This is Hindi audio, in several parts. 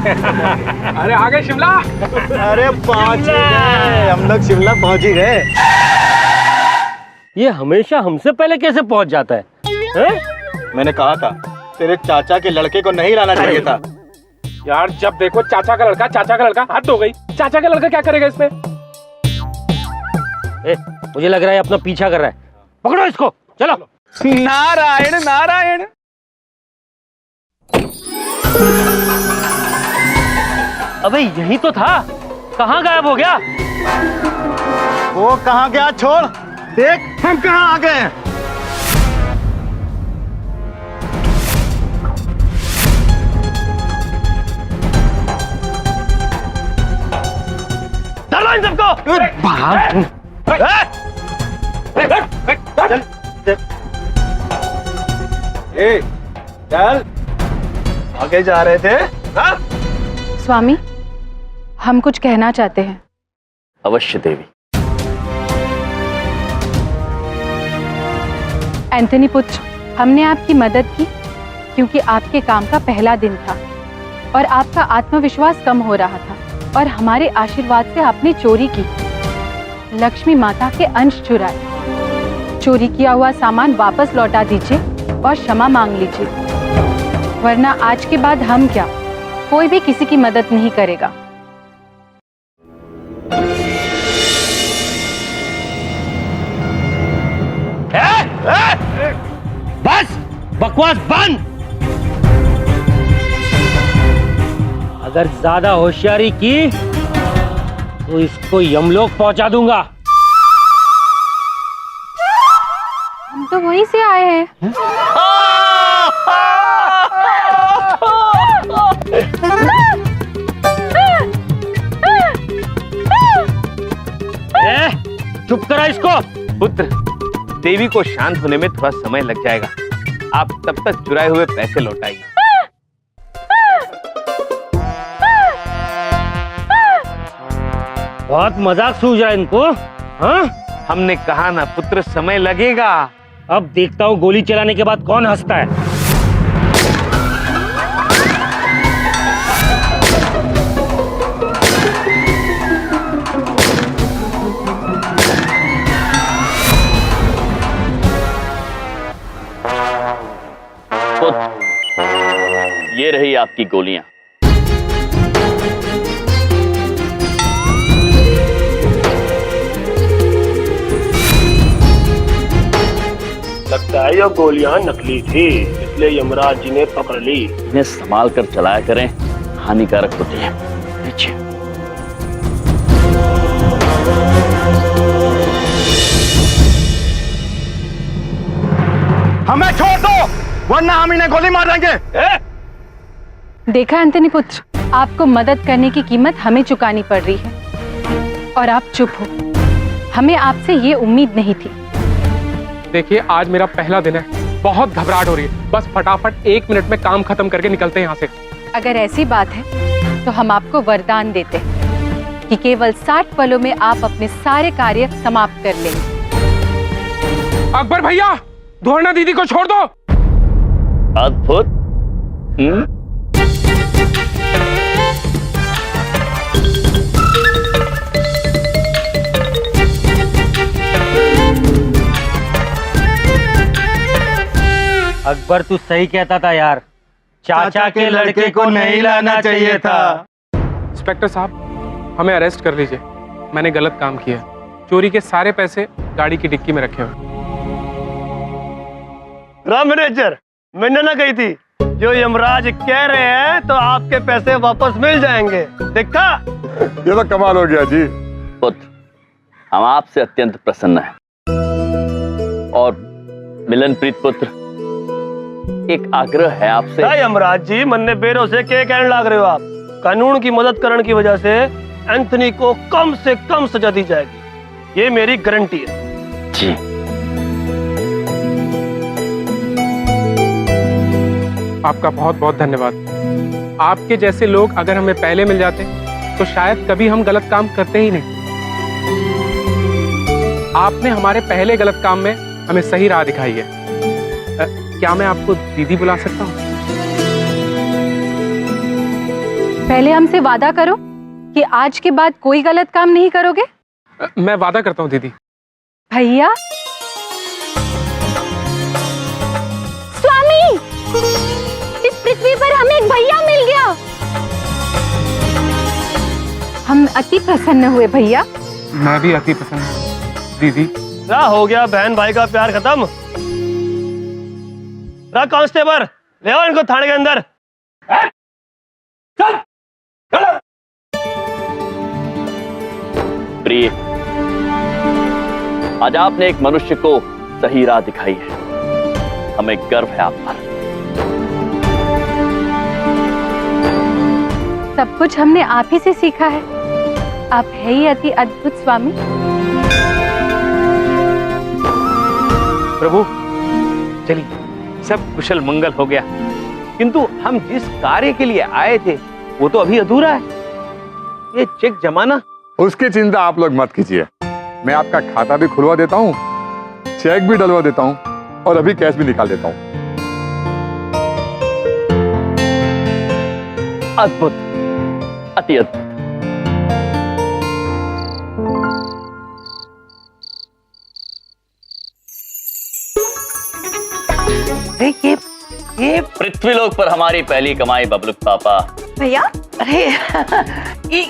अरे आ गए शिमला। अरे पहुंच ही गए, हम लोग शिमला पहुंच ही गए। ये हमेशा हमसे पहले कैसे पहुंच जाता है, मैंने कहा था तेरे चाचा के लड़के को नहीं लाना चाहिए था। यार जब देखो चाचा का लड़का, हद हो गई। चाचा का लड़का क्या करेगा इसमें? मुझे लग रहा है अपना पीछा कर रहा है। पकड़ो इसको, चलो। नारायण नारायण। अबे यही तो था, कहाँ गायब हो गया? वो कहाँ गया छोड़, देख हम कहाँ आ गए। चलो इन सबको। चल, आगे जा रहे थे। स्वामी, हम कुछ कहना चाहते हैं। अवश्य देवी। एंथनी पुत्र, हमने आपकी मदद की क्योंकि आपके काम का पहला दिन था और आपका आत्मविश्वास कम हो रहा था और हमारे आशीर्वाद से आपने चोरी की, लक्ष्मी माता के अंश चुराए। चोरी किया हुआ सामान वापस लौटा दीजिए और क्षमा मांग लीजिए, वरना आज के बाद हम क्या, कोई भी किसी की मदद नहीं करेगा। बस बकवास बंद। अगर ज्यादा होशियारी की तो इसको यमलोक पहुंचा दूंगा। हम तो वहीं से आए हैं। चुप करा इसको। पुत्र, देवी को शांत होने में थोड़ा समय लग जाएगा। आप तब तक चुराए हुए पैसे लौटाइए। बहुत मजाक सूझ रहा है इनको। हाँ, हमने कहा ना पुत्र, समय लगेगा। अब देखता हूँ गोली चलाने के बाद कौन हंसता है। पुत्र, ये रही आपकी गोलियां। लगता है ये गोलियां नकली थी, इसलिए यमराज जी ने पकड़ ली। इन्हें संभाल कर चलाया करें, हानिकारक होती है। नीचे। हमें छोड़ दो, वरना हम इन्हें गोली मार देंगे। देखा एंथनी पुत्र, आपको मदद करने की कीमत हमें चुकानी पड़ रही है और आप चुप हो। हमें आपसे ये उम्मीद नहीं थी। देखिए आज मेरा पहला दिन है, बहुत घबराहट हो रही है। बस फटाफट 1 मिनट में काम खत्म करके निकलते हैं यहाँ से। अगर ऐसी बात है तो हम आपको वरदान देते हैं कि केवल 60 पलों में आप अपने सारे कार्य समाप्त कर लेंगे। अकबर भैया, धोरना दीदी को छोड़ दो। अद्भुत। अकबर तू सही कहता था यार, चाचा के लड़के को नहीं लाना चाहिए था। इंस्पेक्टर साहब, हमें अरेस्ट कर लीजिए। मैंने गलत काम किया। चोरी के सारे पैसे गाड़ी की डिक्की में रखे हुए। राम मैनेजर, मैंने ना कही थी, जो यमराज कह रहे हैं तो आपके पैसे वापस मिल जाएंगे। देखा, ये तो कमाल हो गया जी। पुत्र, हम आपसे अत्यंत प्रसन्न हैं। और मिलनप्रीत पुत्र, एक आग्रह है आपसे। यमराज जी, मन ने बेरों से क्या कहने लग रहे हो आप? कानून की मदद करने की वजह से एंथनी को कम से कम सजा दी जाएगी, ये मेरी गारंटी है। जी। आपका बहुत बहुत धन्यवाद। आपके जैसे लोग अगर हमें पहले मिल जाते तो शायद कभी हम गलत काम करते ही नहीं। आपने हमारे पहले गलत काम में हमें सही राह दिखाई है। क्या मैं आपको दीदी बुला सकता हूँ? पहले हमसे वादा करो कि आज के बाद कोई गलत काम नहीं करोगे। मैं वादा करता हूँ दीदी। भैया, स्वामी, इस पृथ्वी पर हमें एक भैया मिल गया। हम अति प्रसन्न हुए भैया। मैं भी अति प्रसन्न हूँ दीदी। क्या हो गया, बहन भाई का प्यार खत्म? कांस्टेबल, ले आओ इनको थाने के अंदर। प्रिय, आज आपने एक मनुष्य को सही राह दिखाई है। हमें गर्व है आप पर। सब कुछ हमने आप ही से सीखा है। आप है ही अति अद्भुत स्वामी। प्रभु चलिए, सब कुशल मंगल हो गया, किंतु हम जिस कार्य के लिए आए थे वो तो अभी अधूरा है। ये चेक जमाना। उसकी चिंता आप लोग मत कीजिए। मैं आपका खाता भी खुलवा देता हूँ, चेक भी डलवा देता हूँ और अभी कैश भी निकाल देता हूँ। अद्भुत, अति अद्भुत। ये पृथ्वीलोक पर हमारी पहली कमाई बबलुक पापा। भैया, अरे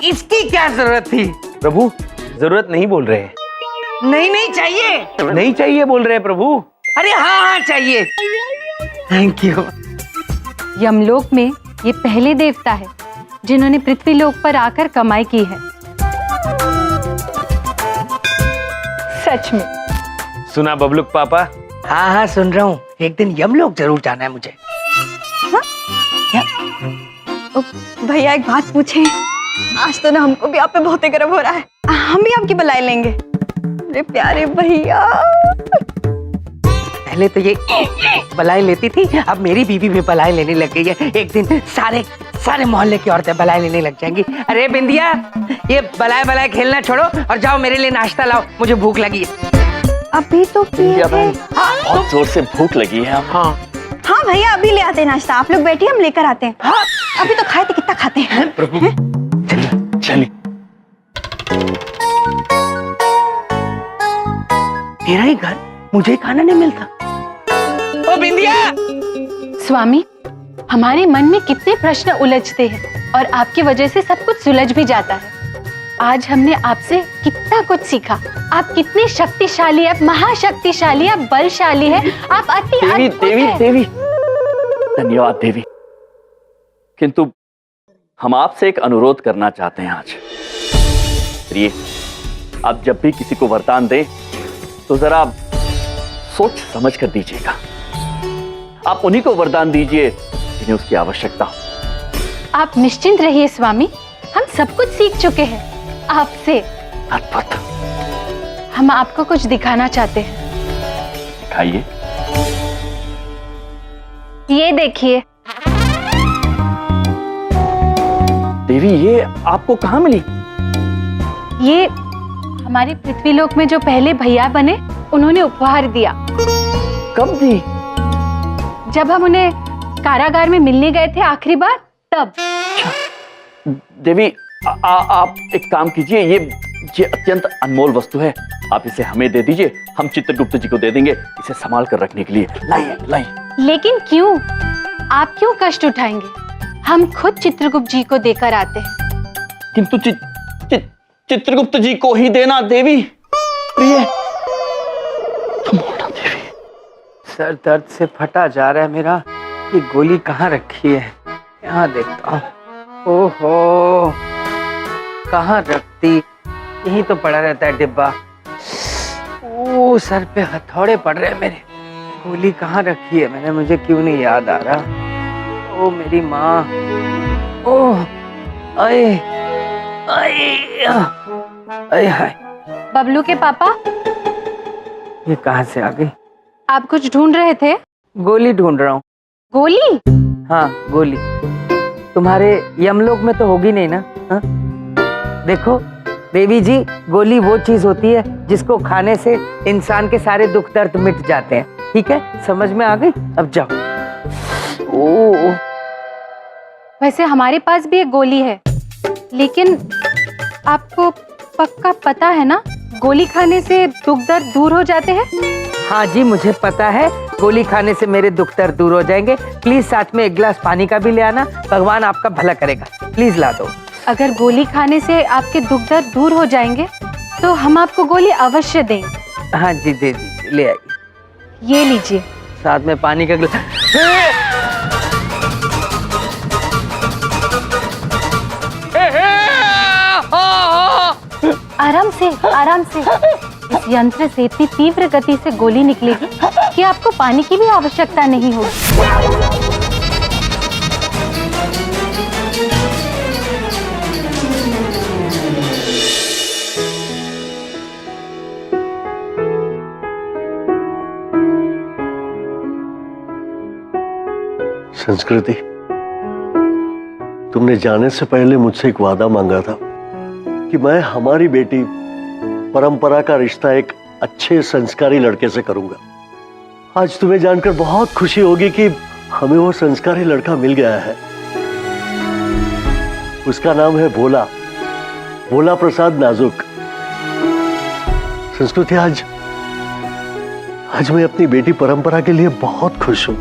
इसकी क्या जरूरत थी? प्रभु जरूरत नहीं बोल रहे हैं। नहीं चाहिए। नहीं चाहिए बोल रहे हैं प्रभु। अरे हाँ चाहिए। Thank you. यमलोक में ये पहले देवता है जिन्होंने पृथ्वी लोक पर आकर कमाई की है। सच में। सुना बबलुक पापा? हाँ सुन रहा हूँ। एक दिन यमलोक जरूर जाना है मुझे। भैया एक बात पूछे, आज तो ना हमको भी आप पे बहुत गर्व हो रहा है। हम भी आपकी बलाई लेंगे। अरे प्यारे भैया। पहले तो ये बलाई लेती थी, अब मेरी बीवी भी बलाई लेने लग गई है। एक दिन सारे मोहल्ले की औरतें बलाई लेने लग जाएंगी। अरे बिंदिया, ये बलाई खेलना छोड़ो और जाओ मेरे लिए नाश्ता लाओ, मुझे भूख लगी है। अभी तो पिए थे। बहुत जोर से भूख लगी है। हाँ भैया, अभी ले आते हैं नाश्ता। आप लोग बैठिए, हम लेकर आते हैं। हाँ, अभी तो खाए थे, कितना खाते हैं। प्रभु चलिए। मेरा ही घर, मुझे ही खाना नहीं मिलता। ओ बिंदिया! स्वामी, हमारे मन में कितने प्रश्न उलझते हैं और आपकी वजह से सब कुछ सुलझ भी जाता है। आज हमने आपसे कितना कुछ सीखा। आप कितने शक्तिशाली, आप महाशक्तिशाली, आप बलशाली हैं, आप अति अद्भुत हैं। देवी धन्यवाद देवी। किंतु हम आपसे एक अनुरोध करना चाहते हैं आज। प्रिय, आप जब भी किसी को वरदान दें तो जरा सोच समझ कर दीजिएगा। आप उन्हीं को वरदान दीजिए जिन्हें उसकी आवश्यकता हो। आप निश्चिंत रहिए स्वामी, हम सब कुछ सीख चुके हैं आपसे। अद्भुत। हम आपको कुछ दिखाना चाहते हैं। दिखाइए। ये देखिए। देवी, ये आपको कहाँ मिली? ये हमारे पृथ्वीलोक में जो पहले भैया बने, उन्होंने उपहार दिया। कब दी? जब हम उन्हें कारागार में मिलने गए थे आखिरी बार, तब। देवी, आप एक काम कीजिए, ये अत्यंत अनमोल वस्तु है। आप इसे हमें दे दीजिए, हम चित्रगुप्त जी को दे देंगे इसे संभाल कर रखने के लिए। लाइए। लेकिन क्यों? आप क्यों कष्ट उठाएंगे? हम खुद चित्रगुप्त जी को देकर आते हैं। किंतु चित्रगुप्त जी को ही देना देवी। प्रिय, देवी। सर दर्द से फटा जा रहा है मेरा। ये गोली कहाँ रखी है? यहाँ देखता हूँ। ओहो, कहाँ रखती? यहीं तो पड़ा रहता है डिब्बा। ओ, सर पे हथौड़े पड़ रहे हैं मेरे। गोली कहाँ रखी है मैंने? मुझे क्यों नहीं याद आ रहा? ओ मेरी माँ। ओह, आए हाय। बबलू के पापा, ये कहाँ से आ गई? आप कुछ ढूंढ रहे थे? गोली ढूंढ रहा हूँ। गोली? हाँ, गोली। तुम्हारे यमलोक में तो होगी नहीं ना? हा? देखो देवी जी, गोली वो चीज होती है जिसको खाने से इंसान के सारे दुख दर्द मिट जाते हैं। ठीक है, समझ में आ गई? अब जाओ। ओ, वैसे हमारे पास भी एक गोली है, लेकिन आपको पक्का पता है ना, गोली खाने से दुख दर्द दूर हो जाते हैं? हाँ जी, मुझे पता है, गोली खाने से मेरे दुख दर्द दूर हो जाएंगे। प्लीज साथ में एक गिलास पानी का भी ले आना, भगवान आपका भला करेगा। प्लीज ला दो। अगर गोली खाने से आपके दुख दर्द दूर हो जाएंगे तो हम आपको गोली अवश्य देंगे। हाँ जी, दे दीजिए, ले आइए। ये लीजिए। साथ में पानी का गिलास। आराम से, आराम से। इस यंत्र से इतनी तीव्र गति से गोली निकलेगी कि आपको पानी की भी आवश्यकता नहीं होगी। संस्कृति, तुमने जाने से पहले मुझसे एक वादा मांगा था कि मैं हमारी बेटी परंपरा का रिश्ता एक अच्छे संस्कारी लड़के से करूंगा। आज तुम्हें जानकर बहुत खुशी होगी कि हमें वो संस्कारी लड़का मिल गया है। उसका नाम है भोला, भोला प्रसाद नाजुक। संस्कृति, आज मैं अपनी बेटी परंपरा के लिए बहुत खुश हूं,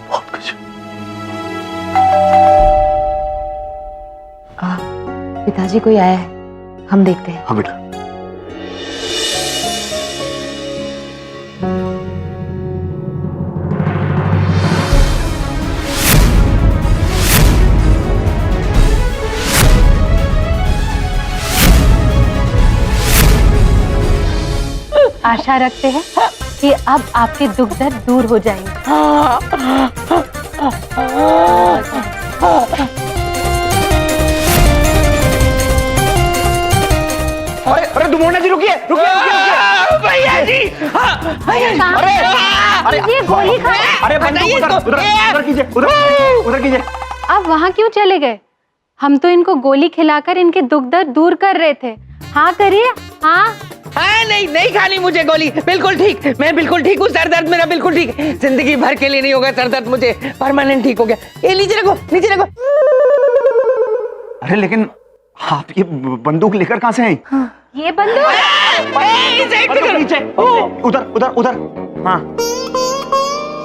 बहुत खुश हूं। पिताजी कोई आया है, हम देखते हैं। हाँ बेटा। आशा रखते हैं कि अब आपके दुख दर्द दूर हो जाएंगे। अरे दुमोना जी, रुकिए रुकिए रुकिए भैया जी। अरे ये गोली खा। अरे उधर कीजिए, उधर कीजिए। आप वहाँ क्यों चले गए? हम तो इनको गोली खिलाकर इनके दुख दर्द दूर कर रहे थे। हाँ करिए, हाँ। हाँ, नहीं खानी मुझे गोली। बिल्कुल ठीक, मैं बिल्कुल ठीक हूँ। सर दर्द मेरा बिल्कुल ठीक, जिंदगी भर के लिए नहीं होगा सर दर्द, मुझे परमानेंट ठीक हो गया। ये नीचे रखो, नीचे रखो। अरे लेकिन आप ये बंदूक लेकर कहाँ से हैं? हाँ, ये बंदूक नीचे, उधर उधर उधर। हाँ,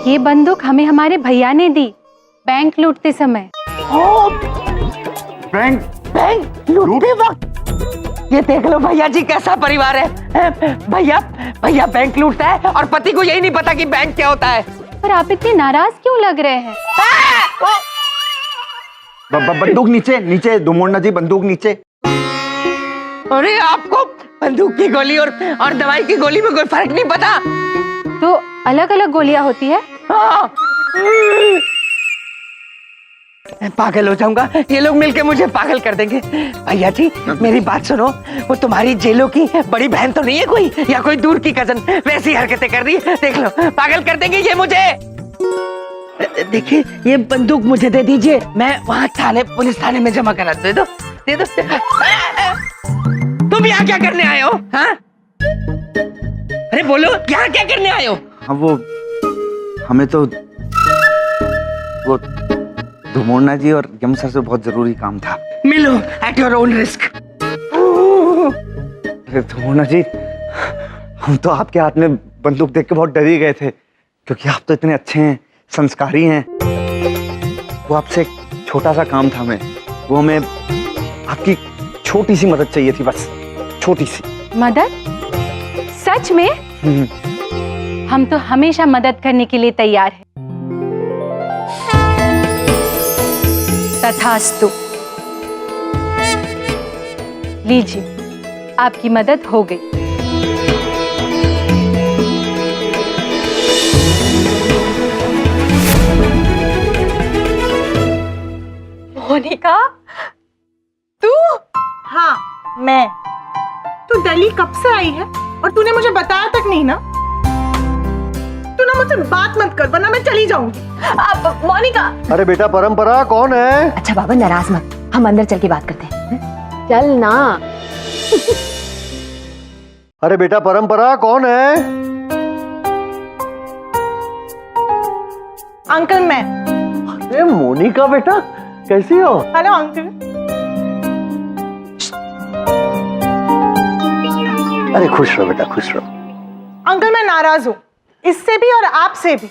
ये बंदूक हमें हमारे भैया ने दी बैंक लूटते समय। बैंक लूटते वक्त। ये देख लो भैया जी कैसा परिवार है। भैया बैंक लूटता है और पति को यही नहीं पता कि बैंक क्या होता है। पर आप इतने नाराज क्यों लग रहे हैं? बंदूक नीचे, नीचे दुमोना जी, बंदूक नीचे। अरे आपको बंदूक की गोली और दवाई की गोली में कोई फर्क नहीं पता? तो अलग अलग गोलियां होती है। हाँ। मैं पागल हो जाऊंगा, ये लोग मिलके मुझे पागल कर देंगे। भैया जी मेरी बात सुनो, वो तुम्हारी जेलों की बड़ी बहन तो नहीं है कोई, या कोई दूर की कजन? वैसी हरकतें कर रही है, देख लो पागल कर देंगे ये मुझे। देखिए ये बंदूक मुझे दे दीजिए, मैं वहाँ थाने, पुलिस थाने में जमा करा दे दो, दे दो। तुम यहाँ क्या करने आए हो? हाँ अरे बोलो, यहाँ क्या करने आए हो? हाँ वो हमें तो वो दुमोना जी और यम सर से बहुत जरूरी काम था। मिलो एट योर ओन रिस्क। अरे दुमोना जी, हम तो आपके हाथ में बंदूक देख के बहुत डर ही गए थे, क्योंकि आप तो इतने अच्छे हैं, संस्कारी हैं। वो आपसे एक छोटा सा काम था, वो हमें आपकी छोटी सी मदद चाहिए थी, बस छोटी सी मदद। सच में? हम तो हमेशा मदद करने के लिए तैयार हैं। तथास्तु। लीजिए, आपकी मदद हो गई। मोनिका, तू? हाँ मैं। तू दिल्ली कब से आई है और तूने मुझे बताया तक नहीं ना? तू ना मुझसे बात मत कर, वरना मैं चली जाऊंगी। अब मोनिका। अरे बेटा परंपरा कौन है? अच्छा बाबा नाराज मत, हम अंदर चल के बात करते हैं। चल ना। अरे बेटा परंपरा कौन है? अंकल मैं। ए मोनिका बेटा, कैसी हो? Hello uncle. अरे खुश रहो बेटा, खुश रहो। अंकल मैं नाराज हूँ, इससे भी और आपसे भी।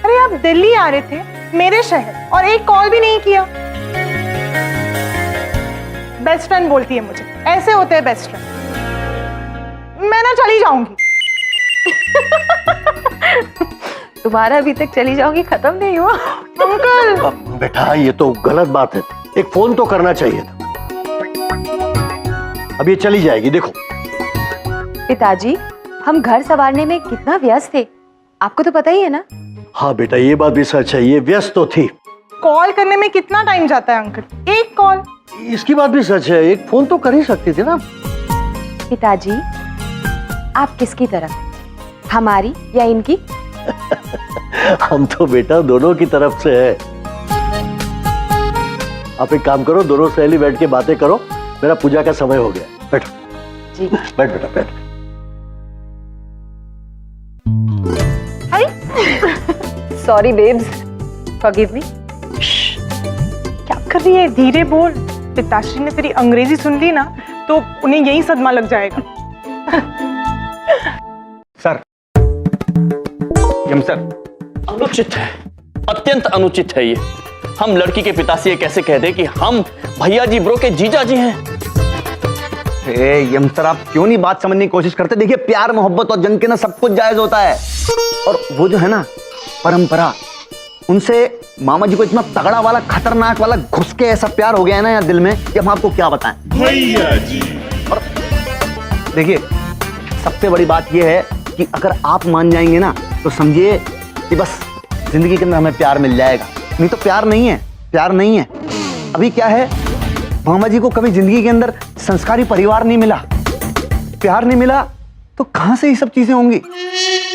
अरे आप दिल्ली आ रहे थे मेरे शहर और एक कॉल भी नहीं किया। बेस्ट फ्रेंड बोलती है मुझे, ऐसे होते हैं बेस्ट फ्रेंड। मैं ना चली जाऊंगी। तुम्हारा अभी तक चली जाओगी खत्म नहीं हुआ। अंकल बेटा ये तो गलत बात है, एक फोन तो करना चाहिए था। अब ये चली जाएगी, देखो। पिताजी, हम घर संवारने में कितना व्यस्त थे, आपको तो पता ही है ना। हाँ बेटा, ये बात भी सच है, ये व्यस्त तो थी। कॉल करने में कितना टाइम जाता है अंकल? एक कॉल। इसकी बात भी सच है, एक फोन तो कर ही सकती थी ना। पिताजी, आप किसकी तरफ हैं? हमारी या इनकी? हम तो बेटा दोनों की तरफ से है। आप एक काम करो, दोनों सहेली बैठ के बातें करो, मेरा पूजा का समय हो गया। बैठो जी। बैठ बेटा बैठ। Sorry babes, forgive me. क्या कर रही है? धीरे बोल, पिताश्री ने तेरी अंग्रेजी सुन ली ना तो उन्हें यही सदमा लग जाएगा। सर, सर, अनुचित है, अत्यंत अनुचित है ये। हम लड़की के पिता से ये कैसे कह दे कि हम भैया जी ब्रो के जीजा जी हैं? यम सर, आप क्यों नहीं बात समझने की कोशिश करते? देखिए, प्यार मोहब्बत और जंग के ना सब कुछ जायज होता है। और वो जो है ना परंपरा, उनसे मामा जी को इतना तगड़ा वाला खतरनाक वाला घुस के ऐसा प्यार हो गया है ना यार दिल में, कि हम आपको क्या बताएं भैया जी। और देखिए, सबसे बड़ी बात यह है कि अगर आप मान जाएंगे ना तो समझिए कि बस जिंदगी के अंदर हमें प्यार मिल जाएगा। नहीं तो प्यार नहीं है, प्यार नहीं है। अभी क्या है, मामा जी को कभी जिंदगी के अंदर संस्कारी परिवार नहीं मिला, प्यार नहीं मिला, तो कहां से ये सब चीजें होंगी?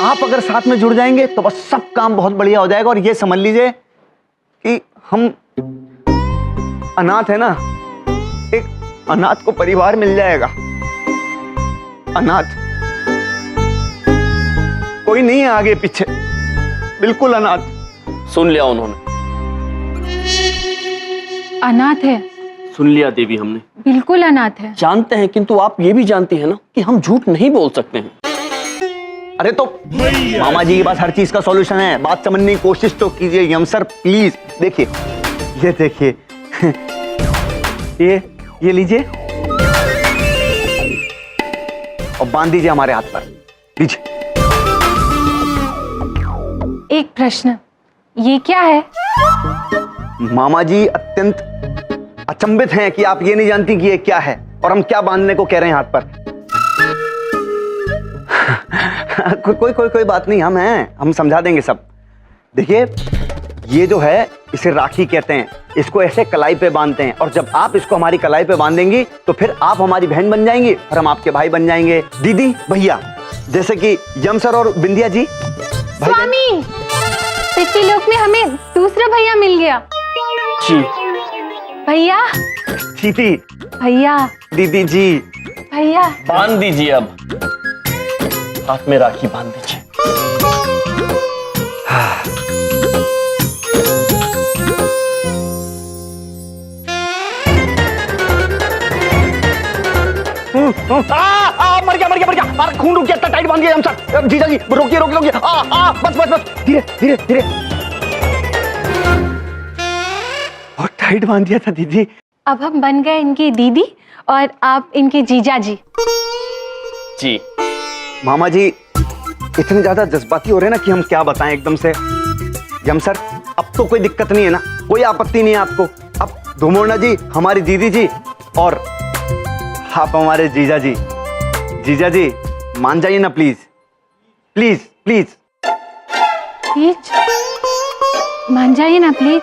आप अगर साथ में जुड़ जाएंगे तो बस सब काम बहुत बढ़िया हो जाएगा। और ये समझ लीजिए कि हम अनाथ है ना, एक अनाथ को परिवार मिल जाएगा। अनाथ कोई नहीं है आगे पीछे, बिल्कुल अनाथ। सुन लिया उन्होंने, अनाथ है, सुन लिया देवी हमने। बिल्कुल अनाथ है। जानते हैं, किंतु आप ये भी जानती हैं ना कि हम झूठ नहीं बोल सकते हैं। अरे तो मामा जी के पास हर चीज का सॉल्यूशन है, बात समझने की कोशिश तो कीजिए यम सर प्लीज। देखिए, ये देखिए ये लीजिए और बांध दीजिए हमारे हाथ पर, लीजिए। एक प्रश्न, ये क्या है? मामा जी अत्यंत अचंभित हैं कि आप ये नहीं जानती कि ये क्या है और हम क्या बांधने को कह रहे हैं हाथ पर। कोई बात नहीं, हम समझा देंगे सब। देखिए, ये जो है इसे राखी कहते हैं, इसको ऐसे कलाई पे बांधते हैं, और जब आप इसको हमारी कलाई पे बांधेंगी तो फिर आप हमारी बहन बन जाएंगी और हम आपके भाई बन जाएंगे, दीदी भैया, जैसे कि यम सर और बिंदिया जी। स्वामी, पिछले लोक में हमें दूसरा भैया मिल गया। जी भैया, चीटी भैया, दीदी जी, भैया। बांध दीजिए, अब हाथ में राखी बांध दीजिए। मर गया, खून रुक गया, इतना टाइट बांध दिया हम सर। जीजा जी रोकिए, बस धीरे धीरे। और टाइट बांध दिया था दीदी। अब हम बन गए इनकी दीदी और आप इनके जीजा जी। जी मामा जी इतने ज्यादा जज्बाती हो रहे हैं ना कि हम क्या बताएं एकदम से। यम सर, अब तो कोई दिक्कत नहीं है ना, कोई आपत्ति नहीं है आपको? अब धुमोना जी हमारी दीदी जी और आप हमारे जीजा जी। जीजा जी मान जाइए ना प्लीज, प्लीज प्लीज प्लीज मान जाइए ना, प्लीज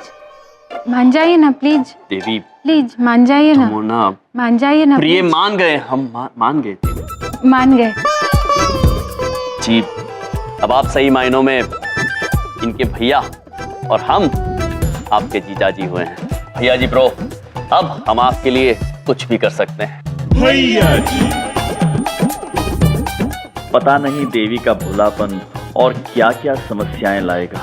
मान जाइए ना, प्लीज देवी, प्लीज मान जाइए ना, मोना, मान जाइए ना। प्रिय प्लीज। मान गए, हम मान गए थे। मान गए जी, अब आप सही मायनों में इनके भैया और हम आपके जीजा जी हुए हैं। भैया जी ब्रो, अब हम आपके लिए कुछ भी कर सकते हैं। भैया जी। पता नहीं देवी का भोलापन और क्या क्या समस्याएं लाएगा।